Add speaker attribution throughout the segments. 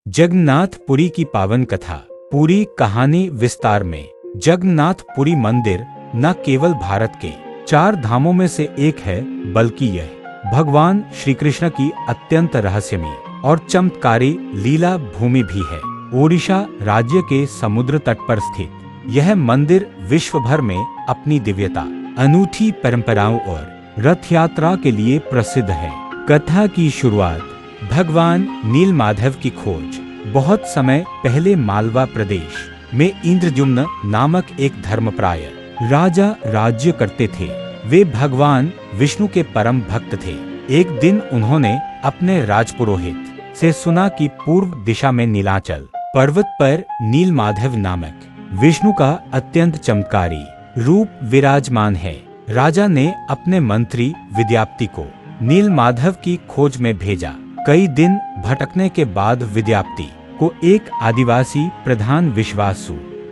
Speaker 1: जगन्नाथपुरी की पावन कथा। पूरी कहानी विस्तार में। जगन्नाथपुरी मंदिर न केवल भारत के 4 धामों में से एक है, बल्कि यह भगवान श्री कृष्ण की अत्यंत रहस्यमयी और चमत्कारी लीला भूमि भी है। ओडिशा राज्य के समुद्र तट पर स्थित यह मंदिर विश्व भर में अपनी दिव्यता, अनूठी परंपराओं और रथ यात्रा के लिए प्रसिद्ध है। कथा की शुरुआत भगवान नीलमाधव की खोज। बहुत समय पहले मालवा प्रदेश में इंद्रद्युम्न नामक एक धर्मप्राय राजा राज्य करते थे। वे भगवान विष्णु के परम भक्त थे। एक दिन उन्होंने अपने राजपुरोहित से सुना कि पूर्व दिशा में नीलाचल पर्वत पर नीलमाधव नामक विष्णु का अत्यंत चमत्कारी रूप विराजमान है। राजा ने अपने मंत्री विद्यापति को नीलमाधव की खोज में भेजा। कई दिन भटकने के बाद विद्यापति को एक आदिवासी प्रधान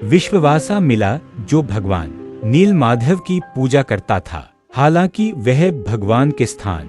Speaker 1: विश्ववासा मिला, जो भगवान नीलमाधव की पूजा करता था। हालांकि वह भगवान के स्थान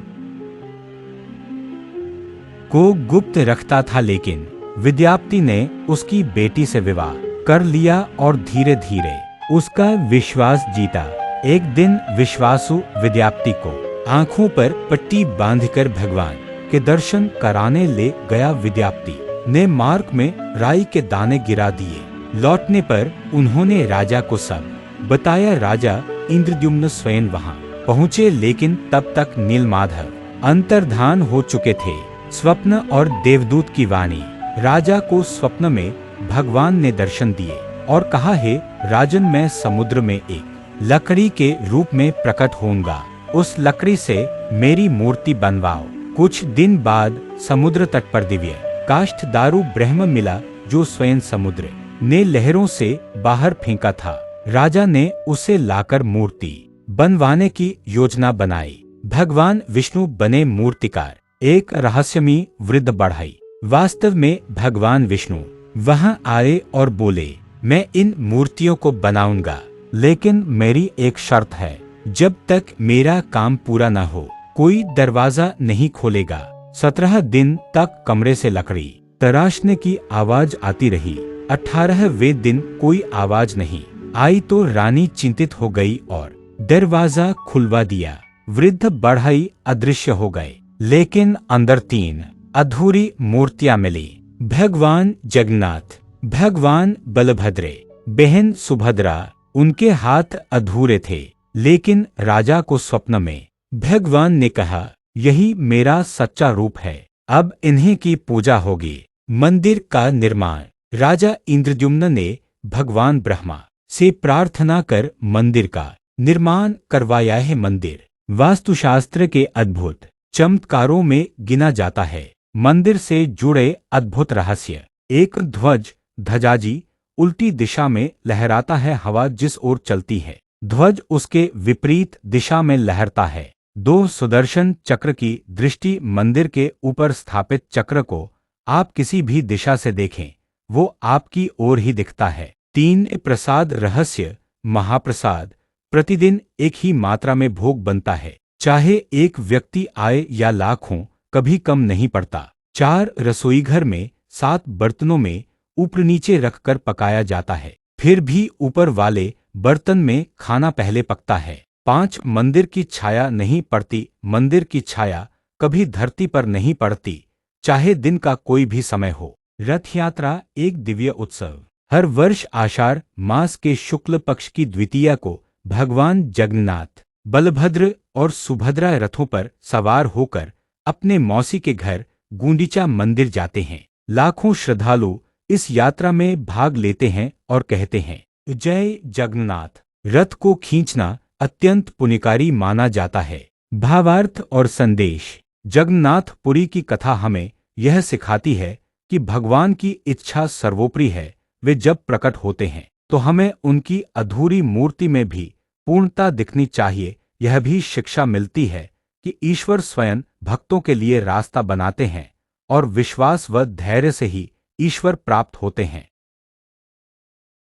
Speaker 1: को गुप्त रखता था, लेकिन विद्यापति ने उसकी बेटी से विवाह कर लिया और धीरे धीरे उसका विश्वास जीता। एक दिन विश्वासु विद्यापति को आंखों पर पट्टी बांधकर भगवान के दर्शन कराने ले गया। विद्यापति ने मार्ग में राई के दाने गिरा दिए। लौटने पर उन्होंने राजा को सब बताया। राजा इंद्रद्युम्न स्वयं वहां पहुंचे, लेकिन तब तक नीलमाधव अंतर्धान हो चुके थे। स्वप्न और देवदूत की वाणी। राजा को स्वप्न में भगवान ने दर्शन दिए और कहा, हे राजन, मैं समुद्र में एक लकड़ी के रूप में प्रकट होऊंगा। उस लकड़ी से मेरी मूर्ति बनवाओ। कुछ दिन बाद समुद्र तट पर दिव्य काष्ठ दारू ब्रह्म मिला, जो स्वयं समुद्र ने लहरों से बाहर फेंका था। राजा ने उसे लाकर मूर्ति बनवाने की योजना बनाई। भगवान विष्णु बने मूर्तिकार। एक रहस्यमयी वृद्ध बढ़ई। वास्तव में भगवान विष्णु वहां आए और बोले, मैं इन मूर्तियों को बनाऊंगा, लेकिन मेरी एक शर्त है। जब तक मेरा काम पूरा न हो, कोई दरवाजा नहीं खोलेगा। 17 दिन तक कमरे से लकड़ी तराशने की आवाज आती रही। 18वें दिन कोई आवाज नहीं आई तो रानी चिंतित हो गई और दरवाजा खुलवा दिया। वृद्ध बढ़ई अदृश्य हो गए, लेकिन अंदर 3 अधूरी मूर्तियां मिली। भगवान जगन्नाथ, भगवान बलभद्र, बहन सुभद्रा। उनके हाथ अधूरे थे, लेकिन राजा को स्वप्न में भगवान ने कहा, यही मेरा सच्चा रूप है। अब इन्हीं की पूजा होगी। मंदिर का निर्माण। राजा इंद्रद्युम्न ने भगवान ब्रह्मा से प्रार्थना कर मंदिर का निर्माण करवाया है। मंदिर वास्तुशास्त्र के अद्भुत चमत्कारों में गिना जाता है। मंदिर से जुड़े अद्भुत रहस्य। एक ध्वज ध्वजाजी उल्टी दिशा में लहराता है। हवा जिस ओर चलती है, ध्वज उसके विपरीत दिशा में लहरता है। 2 सुदर्शन चक्र की दृष्टि। मंदिर के ऊपर स्थापित चक्र को आप किसी भी दिशा से देखें, वो आपकी ओर ही दिखता है। 3 प्रसाद रहस्य। महाप्रसाद प्रतिदिन एक ही मात्रा में भोग बनता है, चाहे एक व्यक्ति आए या लाख हो, कभी कम नहीं पड़ता। 4 रसोईघर में 7 बर्तनों में ऊपर नीचे रखकर पकाया जाता है, फिर भी ऊपर वाले बर्तन में खाना पहले पकता है। 5 मंदिर की छाया नहीं पड़ती। मंदिर की छाया कभी धरती पर नहीं पड़ती, चाहे दिन का कोई भी समय हो। रथ यात्रा एक दिव्य उत्सव। हर वर्ष आषाढ़ मास के शुक्ल पक्ष की द्वितीया को भगवान जगन्नाथ, बलभद्र और सुभद्रा रथों पर सवार होकर अपने मौसी के घर गुंडीचा मंदिर जाते हैं। लाखों श्रद्धालु इस यात्रा में भाग लेते हैं और कहते हैं, जय जगन्नाथ। रथ को खींचना अत्यंत पुण्यकारी माना जाता है। भावार्थ और संदेश। जगन्नाथपुरी की कथा हमें यह सिखाती है कि भगवान की इच्छा सर्वोपरि है। वे जब प्रकट होते हैं तो हमें उनकी अधूरी मूर्ति में भी पूर्णता दिखनी चाहिए। यह भी शिक्षा मिलती है कि ईश्वर स्वयं भक्तों के लिए रास्ता बनाते हैं और विश्वास व धैर्य से ही ईश्वर प्राप्त होते हैं।